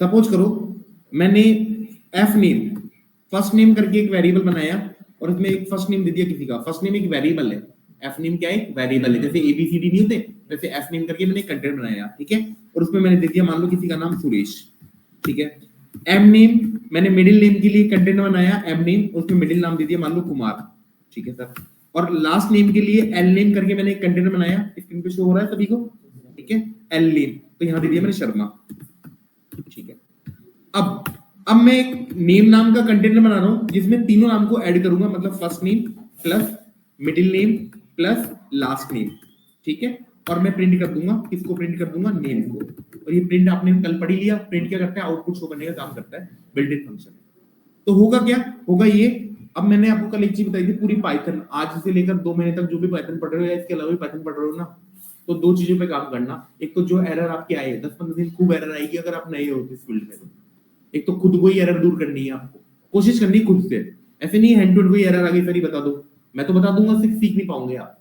Suppose करो मैंने F name, first name करके एक वेरिएबल बनाया और उसमें एक फर्स्ट नेम दे दिया किसी का। फर्स्ट नेम एक वेरिएबल है, एफ नेम क्या है, एक वेरिएबल है। जैसे एबीसीडी नहीं होते, वैसे एफ नेम करके मैंने कंटेंट बनाया, ठीक है। और उसमें मैंने दे दिया मान लो किसी का नाम सुरेश, ठीक है। एम नेम, मैंने मिडिल नेम के लिए कंटेंट बनाया एम नेम, उसमें मिडिल नाम दे दिया मान लो कुमार, ठीक है सर। और लास्ट नेम के लिए एल नेम करके मैंने एक कंटेंट बनाया, स्क्रीन पे शो हो रहा है सभी को, ठीक है। एल नेम, तो यहां दे दिया मैंने शर्मा, ठीक है। अब मैं एक नेम नाम का कंटेनर बना रहा हूं जिसमें तीनों नाम को ऐड करूंगा, मतलब first name plus middle name plus last name, ठीक है। और मैं प्रिंट कर दूंगा, किसको प्रिंट कर दूंगा, नेम को। और ये प्रिंट आपने कल पढ़ी लिया, प्रिंट क्या करता है, आउटपुट शो करने का काम करता है, बिल्ट इन फंक्शन। तो होगा क्या, होगा ये। अब मैंने आपको कल एक चीज बताई थी, पूरी पाइथन आज से लेकर 2 महीने तक जो भी पाइथन पढ़ रहे हो या इसके अलावा भी पाइथन पढ़ रहे हो ना, तो 2 चीजों पे काम करना। एक तो जो एरर आपकी आई है 10-15 दिन खूब एरर आएगी अगर आप नए हो इस फील्ड में, तो एक तो खुद को ही एरर दूर करनी है, आपको कोशिश करनी है खुद से। ऐसे नहीं हैंड टू हैंड कोई एरर आ गई सर ही बता दो, मैं तो बता दूंगा, सीख नहीं पाओगे आप।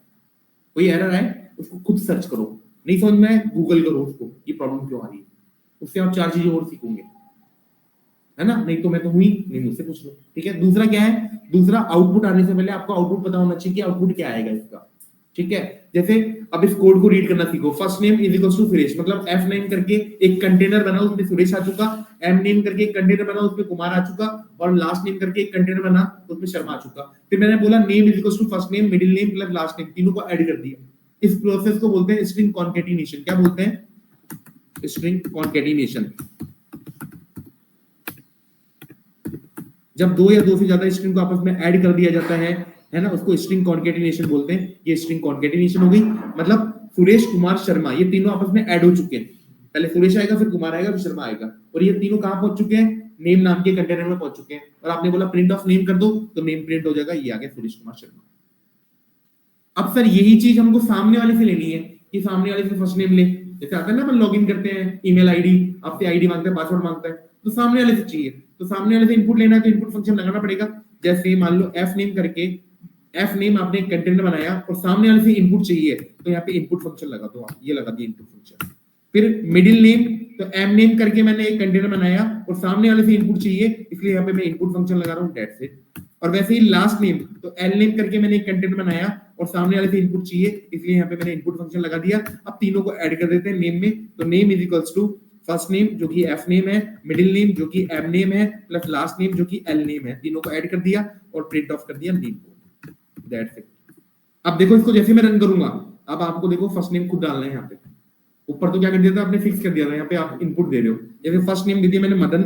कोई एरर आए उसको खुद सर्च करो, नहीं समझ में गूगल करो उसको, ये प्रॉब्लम क्यों आ रही है, उससे आप 4 चीजें और सीखोगे, है ना। नहीं तो मैं तो हुई नहीं, मुझसे पूछ लो, ठीक है। दूसरा क्या है, दूसरा आउटपुट आने से पहले आपको आउटपुट पता होना चाहिए कि आउटपुट क्या आएगा इसका, ठीक है। जैसे अब इस कोड को रीड करना सीखो, first name is equal to Suresh, मतलब एफ नेम करके एक कंटेनर बना उसमें सुरेश आ चुका, एम नेम करके एक कंटेनर बना उसमें कुमार आ चुका, और लास्ट नेम करके एक कंटेनर बना उसमें शर्मा आ चुका। फिर मैंने बोला name is equal to first name middle name plus last name, तीनों को ऐड कर दिया। इस प्रोसेस को बोलते हैं स्ट्रिंग कॉन्केटिनेशन। क्या बोलते हैं, स्ट्रिंग कॉन्केटिनेशन। जब 2 या 2 से ज्यादा स्ट्रिंग को आपस में ऐड कर दिया जाता है ना, उसको स्ट्रिंग कॉन्केटिनेशन बोलते हैं। ये स्ट्रिंग कॉन्केटिनेशन हो गई, मतलब सुरेश कुमार शर्मा ये तीनों आपस में ऐड हो चुके हैं। पहले सुरेश आएगा, फिर कुमार आएगा, फिर शर्मा आएगा, और ये तीनों कहां पहुंच चुके हैं, नेम नाम के कंटेनर में पहुंच चुके हैं। और आपने बोला प्रिंट ऑफ नेम कर दो, तो नेम प्रिंट हो जाएगा, ये आ गया सुरेश कुमार शर्मा। अब सर यही चीज हमको सामने वाले से लेनी है, कि सामने वाले से फर्स्ट नेम ले, जैसे आता है ना अपन लॉगिन करते हैं, ईमेल आईडी, आपसे आईडी मांगता है, पासवर्ड मांगता है, तो सामने वाले से चाहिए, तो सामने वाले से इनपुट लेना है, तो इनपुट फंक्शन लगाना पड़ेगा। जैसे मान लो एफ नेम करके, एफ नेम आपने एक कंटेनर बनाया और सामने वाले से इनपुट चाहिए, तो यहाँ पे इनपुट फंक्शन लगा दो आप, ये लगा दिया इनपुट फंक्शन। फिर मिडिल नेम, तो एम नेम करके मैंने एक कंटेनर बनाया और सामने वाले से इनपुट चाहिए, इसलिए यहाँ पे मैं इनपुट फंक्शन लगा रहा हूँ, दैट्स इट। और वैसे ही लास्ट नेम, तो एल नेम करके मैंने एक कंटेनर बनाया और सामने वाले से इनपुट चाहिए, इसलिए यहाँ पे मैंने इनपुट फंक्शन लगा दिया। अब तीनों को ऐड कर देते हैं नेम में, तो name is equals to first name जो कि एफ नेम है, मिडिल नेम जो कि एम नेम है, प्लस लास्ट नेम जो कि एल नेम है, तीनों को ऐड कर दिया और प्रिंट ऑफ कर दिया नेम को, दैट्स इट। अब देखो इसको जैसे मैं रन करूंगा, अब आपको देखो फर्स्ट नेम खुद डालना है यहाँ पे, ऊपर तो क्या कर दिया था आपने, फिक्स कर दिया था, यहाँ पे आप इनपुट दे रहे हो। जैसे फर्स्ट नेम दे दिया मैंने मदन,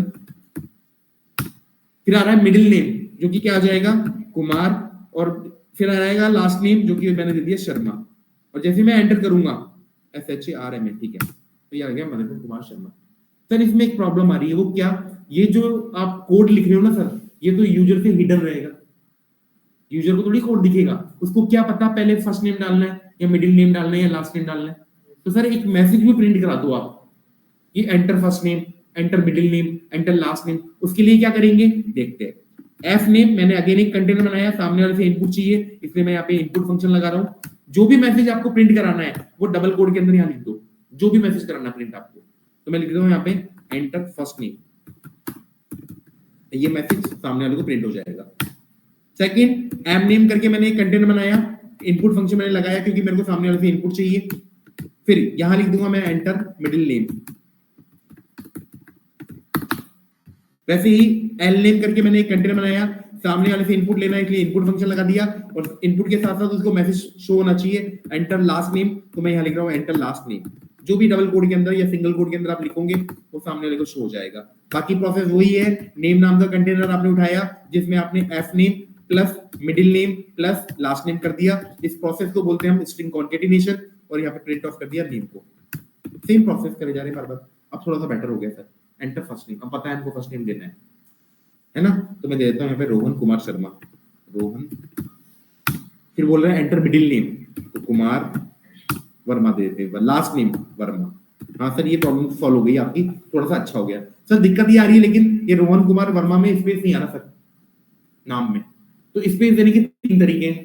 फिर आ रहा है मिडिल नेम जो कि क्या आ जाएगा, कुमार, और फिर आएगा लास्ट नेम जो कि मैंने दे दिया शर्मा। और जैसे मैं एंटर करूंगा SHARMA, ठीक है, तो ये आ गया मदन कुमार शर्मा। सर इसमें एक प्रॉब्लम आ रही है, वो क्या, ये जो आप कोड लिख रहे हो ना सर, ये तो यूजर से हिडन रहेगा, यूजर को थोड़ी कोड दिखेगा, उसको क्या पता पहले फर्स्ट नेम डालना है या मिडिल नेम डालना है या लास्ट नेम डालना है। तो सर एक मैसेज भी प्रिंट करा दो आप, ये enter first name, enter middle name, enter last name. उसके लिए क्या करेंगे देखते हैं। एफ नेम मैंने अगेन एक कंटेनर बनाया, सामने वाले से इनपुट चाहिए, इसलिए मैं यहाँ पे इनपुट फंक्शन लगा रहा हूँ। जो भी मैसेज आपको प्रिंट कराना है वो डबल कोड के अंदर यहाँ लिख दो, जो भी मैसेज कराना है प्रिंट आपको, तो मैं लिख रहा हूँ यहाँ पे एंटर फर्स्ट नेम, ये मैसेज सामने वाले को प्रिंट हो जाएगा। सेकंड, एम नेम करके मैंने एक कंटेनर बनाया, इनपुट फंक्शन मैंने लगाया क्योंकि मेरे को सामने वाले से इनपुट चाहिए। फिर यहां लिख दूंगा मैं एंटर मिडिल नेम। वैसे ही एल नेम करके मैंने एक कंटेनर बनाया, सामने वाले से इनपुट लेना है इसलिए इनपुट फंक्शन लगा दिया, और इनपुट के साथ साथ उसको मैसेज शो होना चाहिए एंटर लास्ट नेम, तो मैं यहां लिख रहा हूं एंटर लास्ट नेम। जो भी डबल कोड के अंदर या सिंगल कोड के अंदर आप लिखोगे वो सामने वाले को शो हो जाएगा। बाकी प्रोसेस वही है, नेम नाम का कंटेनर आपने उठाया जिसमें आपने F name plus middle name plus last name कर दिया, इस प्रोसेस को बोलते हैं हम स्ट्रिंग कॉन्केटिनेशन, और यहाँ पे प्रिंट ऑफ कर दिया नेम को। सेम प्रोसेस करे जा रहे हैं बार बार, अब थोड़ा सा बेटर हो गया सर। एंटर फर्स्ट नेम, अब पता है हमको फर्स्ट नेम देना है ना, तो मैं दे देता हूँ यहाँ पे रोहन कुमार शर्मा, रोहन। फिर बोल रहे हैं एंटर मिडिल नेम, तो कुमार वर्मा दे देते हैं, लास्ट नेम वर्मा। हाँ सर ये प्रॉब्लम सॉल्व हो गई आपकी, थोड़ा सा अच्छा हो गया सर। दिक्कत ये आ रही है लेकिन ये रोहन कुमार वर्मा में स्पेस नहीं आ रहा सर नाम में, तो स्पेस देने के 3 तरीके हैं,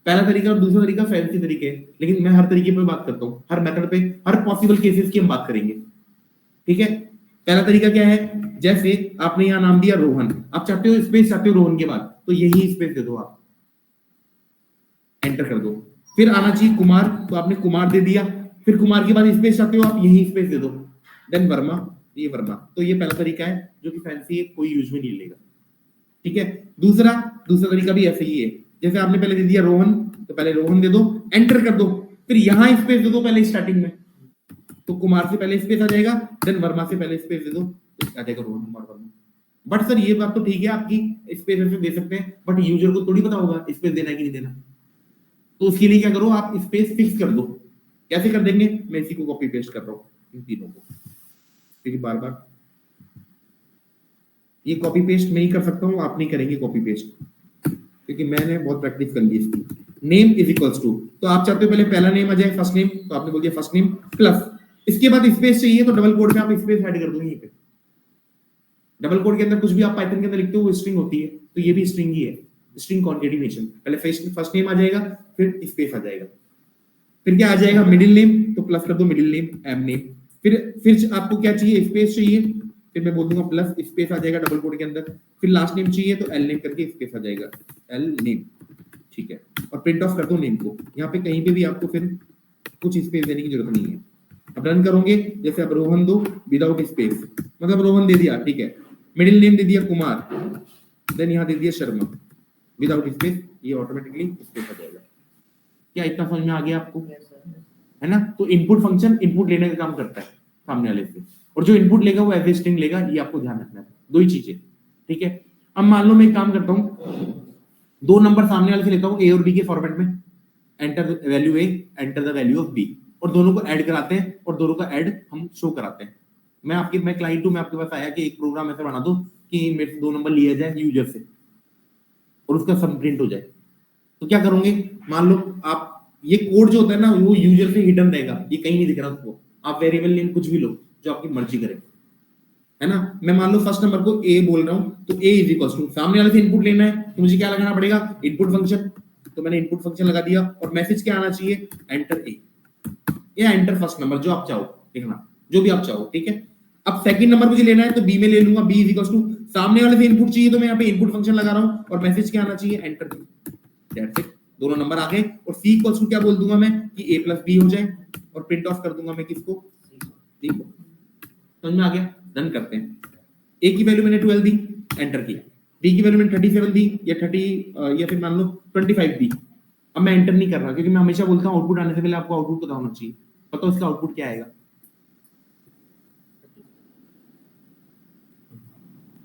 पहला तरीका और दूसरा तरीका फैंसी तरीके है, लेकिन मैं हर तरीके पे बात करता हूँ, हर मेथड पे, हर पॉसिबल केसेस की हम बात करेंगे, ठीक है। पहला तरीका क्या है, जैसे आपने यहाँ नाम दिया रोहन, आप चाहते हो स्पेस चाहते हो रोहन के बाद, तो यही स्पेस दे दो, आप एंटर कर दो। फिर आना चाहिए कुमार, तो आपने कुमार दे दिया, फिर कुमार के बाद स्पेस चाहते हो आप, यही स्पेस दे दो। देन वर्मा, ये वर्मा। तो ये पहला तरीका है जो कि फैंसी है, कोई यूज में नहीं लेगा, ठीक है। दूसरा तरीका भी ऐसे ही है, जैसे आपने पहले दे दिया रोहन, तो पहले रोहन दे दो, एंटर कर दो, फिर यहां स्पेस दे दो पहले स्टार्टिंग में, तो कुमार से पहले स्पेस आ जाएगा, देन वर्मा से पहले स्पेस दे दो, तो आ जाएगा रोहन कुमार वर्मा। बट सर ये बात तो ठीक है आपकी, स्पेस ऐसे दे सकते हैं, बट यूजर को थोड़ी पता होगा स्पेस देना है कि नहीं देना, तो उसके लिए क्या करो, आप स्पेस फिक्स कर दो। कैसे कर देंगे, मैं इसी को कॉपी पेस्ट कर रहा हूँ इन तीनों को, क्योंकि बार बार ये कॉपी पेस्ट मैं ही कर सकता हूँ, आप नहीं करेंगे कॉपी पेस्ट, क्योंकि मैंने बहुत प्रैक्टिस कर ली इसकी। नेम इज इक्वल्स टू, तो आप चाहते हो पहले पहला नेम आ जाए फर्स्ट नेम, तो आपने बोल दिया फर्स्ट नेम प्लस, इसके बाद स्पेस चाहिए तो डबल कोड में आप स्पेस ऐड कर दो यहीं पे। डबल कोड के अंदर कुछ भी आप पाइथन के अंदर लिखते हो वो स्ट्रिंग होती है, तो ये भी स्ट्रिंग ही है, स्ट्रिंग कॉन्केटिनेशन। पहले फर्स्ट नेम आ जाएगा, फिर स्पेस आ जाएगा, फिर क्या आ जाएगा मिडिल नेम, तो प्लस कर दो मिडिल नेम एम नेम, फिर आपको क्या चाहिए, स्पेस चाहिए, फिर मैं बोल दूंगा प्लस स्पेस आ जाएगा डबल कोड के अंदर, फिर लास्ट नेम चाहिए तो एल नेम करके स्पेस आ जाएगा एल नेम, ठीक है। और प्रिंट ऑफ कर दो नेम को, यहाँ पे कहीं पे भी आपको फिर कुछ स्पेस देने की जरूरत नहीं है। अब रन करोगे, जैसे अब रोहन दो विदाउट स्पेस, मतलब रोहन दे दिया, ठीक है, मिडिल नेम दे दिया कुमार, देन यहाँ दे दिया शर्मा विदाउट स्पेस, ये ऑटोमेटिकली स्पेस आ जाएगा। क्या इतना समझ में आ गया आपको, है ना। तो इनपुट फंक्शन इनपुट लेने का काम करता है सामने वाले से, और जो इनपुट लेगा वो एज ए स्ट्रिंग लेगा, ये आपको ध्यान रखना है, दो ही चीजें, ठीक है। अब मान लो मैं एक काम करता हूँ, दो नंबर सामने वाले से लेता हूँ ए और बी के फॉर्मेट में, enter the value A, enter the value of B, और दोनों को ऐड कराते हैं और दोनों का ऐड हम शो कराते हैं। मैं क्लाइंट हूं, मैं आपके पास आया कि एक प्रोग्राम ऐसा बना दो कि मेरे से दो नंबर लिया जाए यूजर से और उसका सब प्रिंट हो जाए, तो क्या करोगे, मान लो आप ये कोड जो होता है ना वो यूजर से हिडन रहेगा, ये कहीं नहीं दिख रहा उसको, आप वेरिएबल नेम कुछ भी लो जो आपकी मर्जी करे, है ना। मैं मान लो फर्स्ट नंबर को ए बोल रहा हूं, तो ए इज इक्वल टू सामने वाले से इनपुट लेना है, तो मुझे क्या लगाना पड़ेगा, इनपुट फंक्शन, तो मैंने इनपुट फंक्शन लगा दिया, और मैसेज क्या आना चाहिए, एंटर ए या एंटर फर्स्ट नंबर, जो आप चाहो लिखना, जो भी आप चाहो, ठीक है। अब सेकंड नंबर मुझे लेना है तो बी में ले लूंगा, बी इज इक्वल टू सामने वाले से इनपुट चाहिए तो मैं यहाँ पे इनपुट फंक्शन लगा रहा हूँ, और मैसेज क्या आना चाहिए, एंटर बी, दैट्स इट, दोनों नंबर आ गए। और सी इक्वल्स टू क्या बोल दूंगा मैं कि ए प्लस बी हो जाए, और प्रिंट ऑफ कर दूंगा मैं किसको, सी को। समझ में आ गया, डन करते हैं। ए की वैल्यू मैंने 12 दी, एंटर किया, बी की वैल्यू मैंने 37 दी या 30 या फिर मान लो 25 दी, अब मैं एंटर नहीं कर रहा, क्योंकि मैं हमेशा बोलता हूँ आउटपुट आने से पहले आपको आउटपुट पता होना चाहिए, पता उसका आउटपुट क्या आएगा,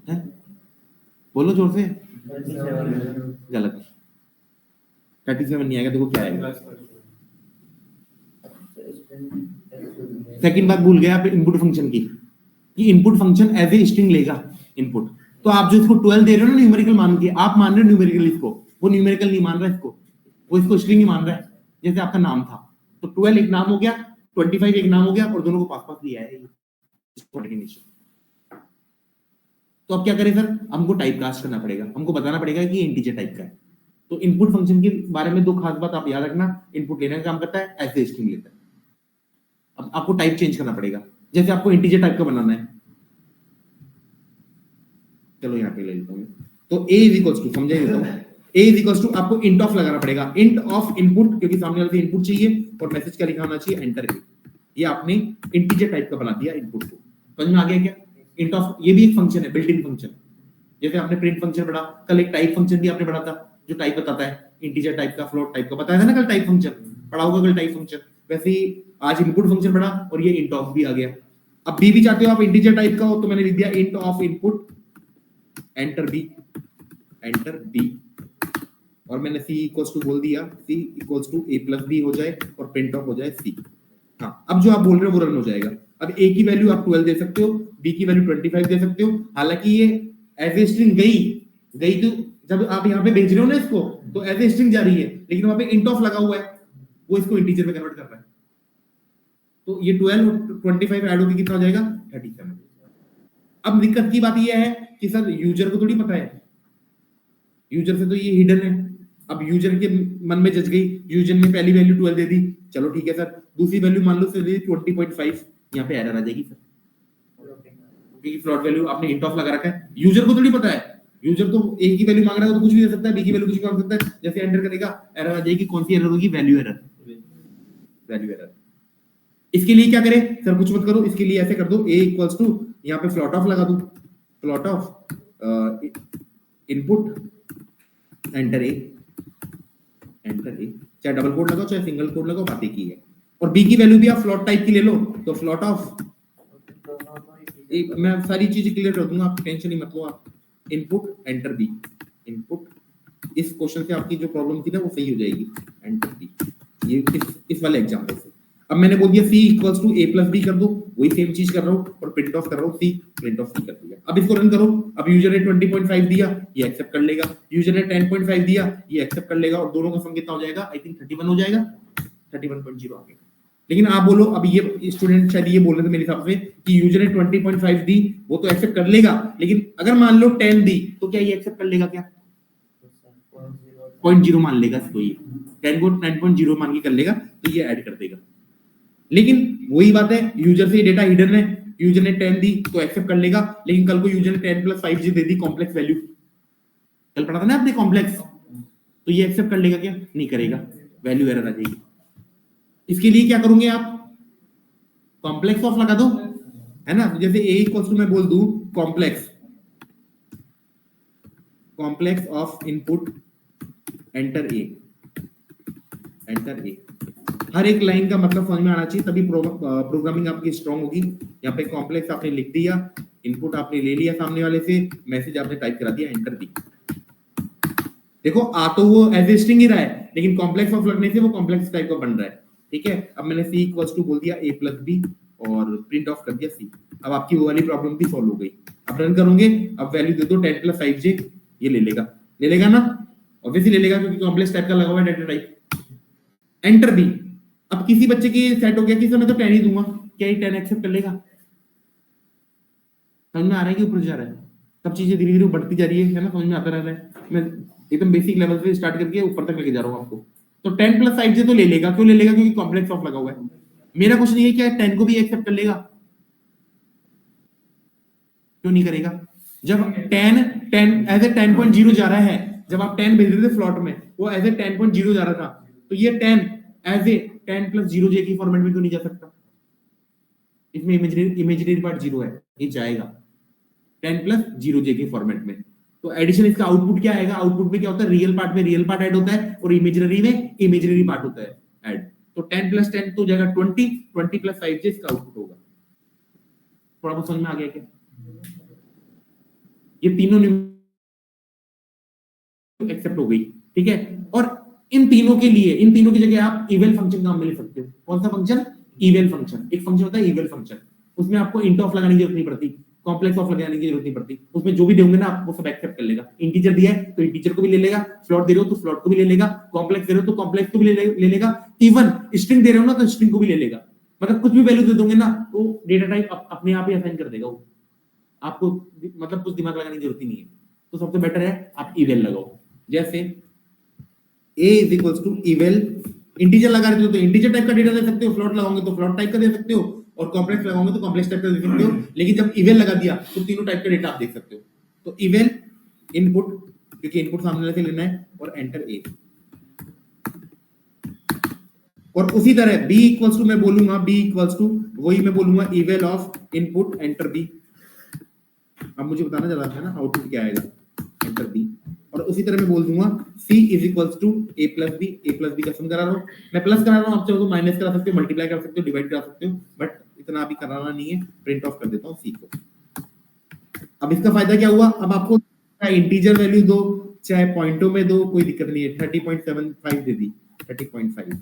है? बोलो जोर से, गलत, 37 नहीं आएगा, देखो क्या आएगा, सेकंड बात भूल गए आप इनपुट फंक्शन की, कि input function as a string लेगा इनपुट, तो आप जो इसको 12 दे रहे हो ना न्यूमेरिकल मान के, आप मान रहे हो न्यूमेरिकल इसको, वो न्यूमेरिकल नहीं मान रहा इसको, वो इसको स्ट्रिंग ही मान रहा है, जैसे आपका नाम था, तो 12 एक नाम हो गया, 25 एक नाम हो गया, और दोनों को पास पास लिया है कोऑर्डिनेशन। तो अब क्या करें सर, हमको टाइप कास्ट करना पड़ेगा, हमको बताना पड़ेगा कि इंटीजर टाइप का है। तो इनपुट फंक्शन के बारे में दो खास बात आप याद रखना, इनपुट लेने का काम करता है, एज ए स्ट्रिंग लेता है। अब आपको टाइप चेंज करना पड़ेगा, जैसे आपको इंटीजर टाइप का बनाना है, चलो यहाँ पे ले लेता हूँ, तो a इज इक्वल्स टू, समझा देता हूँ, a इज इक्वल्स टू आपको इंट ऑफ लगाना पड़ेगा, इंट ऑफ इनपुट, क्योंकि सामने वाले से इनपुट चाहिए और मैसेज क्या लिखा होना चाहिए, एंटर ए, ये आपने इंटीजर टाइप का बना दिया इनपुट को। समझ में आ गया क्या, इंट ऑफ ये भी एक फंक्शन है, बिल्ट इन फंक्शन, जैसे आपने प्रिंट फंक्शन पढ़ा कल, एक टाइप फंक्शन भी आपने पढ़ा था जो टाइप बताता है, इंटीजर टाइप का, फ्लोट टाइप का, बताया था ना कल, टाइप फंक्शन पढ़ा होगा कल, टाइप फंक्शन। वैसे ही आज इनपुट फंक्शन पढ़ा और ये इंट ऑफ भी आ गया। अब बी भी चाहते हो आप इंटीजर टाइप का हो, तो मैंने लिख दिया int of input, enter B, enter B, और मैंने c इक्वल्स टू बोल दिया, c equals to a plus B हो जाए और प्रिंट ऑफ हो जाए c। हाँ, अब जो आप बोल रहे हो वो रन हो जाएगा। अब a की वैल्यू आप 12 दे सकते हो, b की वैल्यू 25 दे सकते हो, हालांकि ये एज ए स्ट्रिंग गई तो जब आप यहाँ पे भेज रहे हो ना इसको, तो एज ए स्ट्रिंग जा रही है, लेकिन वहां पे इंट ऑफ लगा हुआ है, वो इसको इंटीजर में कन्वर्ट कर रहा है, तो ये 12 और 25 ऐड होकर कितना हो जाएगा, 37। अब दिक्कत की बात ये है कि सर यूजर को थोड़ी पता है, यूजर से तो ये हिडन है। अब यूजर के मन में जज गई, यूजर ने पहली वैल्यू 12 दे दी, चलो ठीक है सर, दूसरी वैल्यू मान लो से दे 20.5, यहाँ पे एरर आ जाएगी सर, क्योंकि फ्लोट वैल्यू आपने इंट ऑफ लगा रखा है, यूजर को थोड़ी पता है, यूजर तो ए की वैल्यू मांग रहा है तो कुछ भी दे सकता है, बी की वैल्यू कुछ भी मांग सकता है, जैसे एंटर करेगा एरर आ जाएगी, कौन सी एरर होगी, वैल्यू एरर, वैल्यू एरर। इसके लिए क्या करें सर, कुछ मत करो, इसके लिए ऐसे कर दो, a इक्वल्स टू यहाँ पे फ्लॉट ऑफ लगा दो, फ्लॉट ऑफ इनपुट एंटर ए, चाहे डबल कोड लगाओ चाहे सिंगल कोड लगाओ, बात एक ही है। और बी की वैल्यू भी आप फ्लॉट टाइप की ले लो, तो फ्लॉट ऑफ, मैं सारी चीजें क्लियर कर दूंगा, आप टेंशन ही मत लो आप, इनपुट एंटर बी, इनपुट, इस क्वेश्चन से आपकी जो प्रॉब्लम थी ना वो सही हो जाएगी, एंटर बी, ये इस वाले एग्जांपल से। अब मैंने बोल दिया c equals to a plus B कर दो, वही सेम चीज कर रहा हूँ और प्रिंट ऑफ कर रहा हूँ c, प्रिंट ऑफ c कर दिया। अब इसको रन करो, अब यूजर ने 20.5 दिया, ये एक्सेप्ट कर लेगा, यूजर ने 10.5 दिया, ये एक्सेप्ट कर लेगा, और दोनों का सम कितना हो जाएगा, आई थिंक 31 हो जाएगा, 31.0 आ गया। लेकिन आप बोलो, अब ये स्टूडेंट शायद ये बोल रहे थे मेरे हिसाब से कि यूजर ने 20.5 दी, वो तो एक्सेप्ट कर लेगा, लेकिन अगर मान लो 10 दी तो क्या ये एक्सेप्ट कर लेगा, क्या 0.0 मान लेगा इसको, ये 10 को 9.0 मान के कर लेगा, तो ये ऐड कर देगा। लेकिन वही बात है, यूजर से डेटा हिडन है, यूजर ने 10 दी तो एक्सेप्ट कर लेगा, लेकिन कल को यूजर ने 10 प्लस 5 दे दी कॉम्प्लेक्स वैल्यू, कल पढ़ा था ना आपने कॉम्प्लेक्स, तो ये एक्सेप्ट कर लेगा क्या, नहीं करेगा, वैल्यू एरर आ जाएगी। इसके लिए क्या करोगे आप, कॉम्प्लेक्स ऑफ लगा दो, है ना, जैसे a इक्वल्स टू मैं बोल दूं complex, complex of input enter A, enter A, हर एक लाइन का मतलब समझ में आना चाहिए, तभी प्रोग्रामिंग आपकी स्ट्रांग होगी। यहाँ पे कॉम्प्लेक्स आपने लिख दिया, इनपुट आपने ले लिया सामने वाले से, मैसेज आपने टाइप करा दिया, एंटर दी। देखो आ तो वो एज ए स्ट्रिंग ही रहा है, लेकिन कॉम्प्लेक्स ऑफ लगने से वो कॉम्प्लेक्स टाइप का बन रहा है, ठीक है। अब मैंने c इक्वल्स टू बोल दिया a प्लस बी और प्रिंट ऑफ कर दिया c। अब आपकी वो वाली प्रॉब्लम भी सॉल्व हो गई। अब रन करोगे, अब वैल्यू दे दो 10 प्लस 5j, ये ले लेगा ना, ऑब्वियसली ले लेगा क्योंकि कॉम्प्लेक्स टाइप का लगा हुआ है डेटा टाइप, एंटर बी। अब किसी बच्चे की सेट हो गया कि सर मैं तो 10 ही दूंगा, क्या ये 10 एक्सेप्ट कर लेगा, समझ में आ रहा है कि ऊपर जा रहा है, सब चीजें धीरे धीरे बढ़ती जा रही है ना, समझ में आता रह रहा है, मैं एकदम बेसिक लेवल से स्टार्ट करके ऊपर तक लेके जा रहा हूँ आपको। तो 10 प्लस 5j तो ले लेगा, क्यों ले लेगा, क्योंकि कॉम्प्लेक्स ऑफ लगा हुआ है। मेरा क्वेश्चन ये क्या है, 10 को भी एक्सेप्ट कर लेगा, क्यों नहीं करेगा, जब 10 एज ए 10.0 जा रहा है, जब आप 10 भेज रहे थे फ्लॉट में, वो एज ए 10.0 जा रहा था, तो ये 10 एज ए 10 प्लस 0j की फॉर्मेट में क्यों नहीं जा सकता, इसमें इमेजिनरी पार्ट 0 है, ये जाएगा 10 प्लस 0j के फॉर्मेट में। तो एडिशन इसका आउटपुट क्या आएगा, आउटपुट में क्या होता है, रियल पार्ट में रियल पार्ट ऐड होता है और इमेजिनरी में इमेजिनरी पार्ट होता है ऐड। तो 10 प्लस 10 तो जाएगा 20 प्लस 5j इसका आउटपुट होगा। थोड़ा बहुत समझ में आ गया क्या, ये तीनों एक्सेप्ट हो गई, ठीक है। और इन तीनों के लिए, इन तीनों की जगह आप इवेल फंक्शन काम में ले सकते हो। कौन सा फंक्शन, इवेल फंक्शन। एक फंक्शन होता है इवेल फंक्शन, उसमें आपको इंट ऑफ लगाने की जरूरत नहीं पड़ती, कॉम्प्लेक्स ऑफ लगाने की जरूरत नहीं पड़ती, उसमें जो भी दोगे ना आप वो सब एक्सेप्ट कर लेगा। इंटीजर दिया है तो इंटीजर को भी ले लेगा, फ्लोट दे रहे हो तो फ्लोट को भी ले लेगा, कॉम्प्लेक्स दे रहे हो तो कॉम्प्लेक्स को भी ले लेगा, इवन स्ट्रिंग दे रहे हो ना तो स्ट्रिंग को भी ले लेगा। मतलब कुछ भी वैल्यू दे दोगे ना तो डेटा टाइप अपने आप ही असाइन कर देगा वो, आपको मतलब कुछ दिमाग लगाने की जरूरत ही नहीं है। तो सबसे बेटर है आप इवेल लगाओ, जैसे a is equals to eval, integer लगा रहे हो तो इंटीजर टाइप का डेटा दे सकते हो, फ्लोट लगाओगे तो फ्लोट टाइप का दे सकते हो, और कॉम्प्लेक्स लगाओगे तो कॉम्प्लेक्स टाइप का दे सकते हो। लेकिन जब इवेल लगा दिया तो तीनों टाइप का डेटा आप देख सकते हो। तो इवेल इनपुट, क्योंकि इनपुट सामने वाले से लेना है, और एंटर a। और उसी तरह b इक्वल्स टू मैं बोलूंगा, b इक्वल्स टू वही मैं बोलूंगा eval of input enter b। अब मुझे बताना जरा है ना आउटपुट क्या आएगा, एंटर b। और उसी तरह मैं बोल दूंगा c is equals to a plus b का सम करा रहा हूं, मैं प्लस करा रहा हूं, आप चाहो तो माइनस करा सकते हो, मल्टीप्लाई कर सकते हो, डिवाइड करा सकते हो, बट इतना अभी कराना नहीं है। प्रिंट ऑफ कर देता हूं c को। अब इसका फायदा क्या हुआ, अब आपको चाहे इंटीजर वैल्यू दो चाहे पॉइंटों में दो, कोई दिक्कत नहीं है। 30.75 दे दी, 30.5,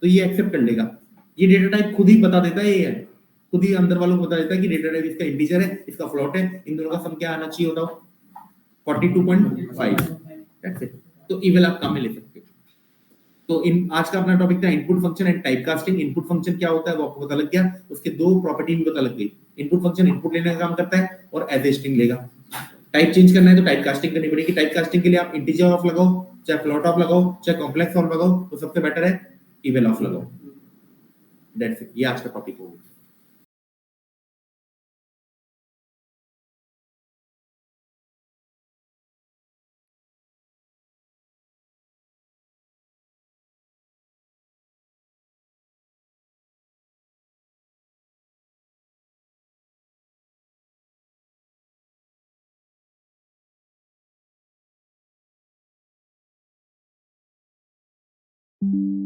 तो ये एक्सेप्ट कर लेगा। ये डेटा टाइप खुद ही बता देता है, ये है खुद ही अंदर वालों को बता देता है कि डेटा टाइप इसका इंटीजर है, इसका फ्लोट है, इन दोनों का सम क्या आना चाहिए बताओ, 42.5। That's it. तो इवेल आप काम में ले सकते हो। तो इन आज का अपना टॉपिक था input function and type casting. Input function क्या होता है वो आपको पता लग गया, उसके दो प्रॉपर्टी भी पता लग गई। इनपुट फंक्शन इनपुट लेने का काम करता है और एज ए स्ट्रिंग लेगा। टाइप चेंज करना है तो टाइप कास्टिंग करनी पड़ेगी। टाइप कास्टिंग के लिए आप इंटीजर ऑफ लगाओ, चाहे फ्लोट ऑफ लगाओ, चाहे कॉम्प्लेक्स ऑफ लगाओ, तो सबसे बेटर है इवेल ऑफ लगाओ। दैट्स इट, ये आज का टॉपिक होगा। है।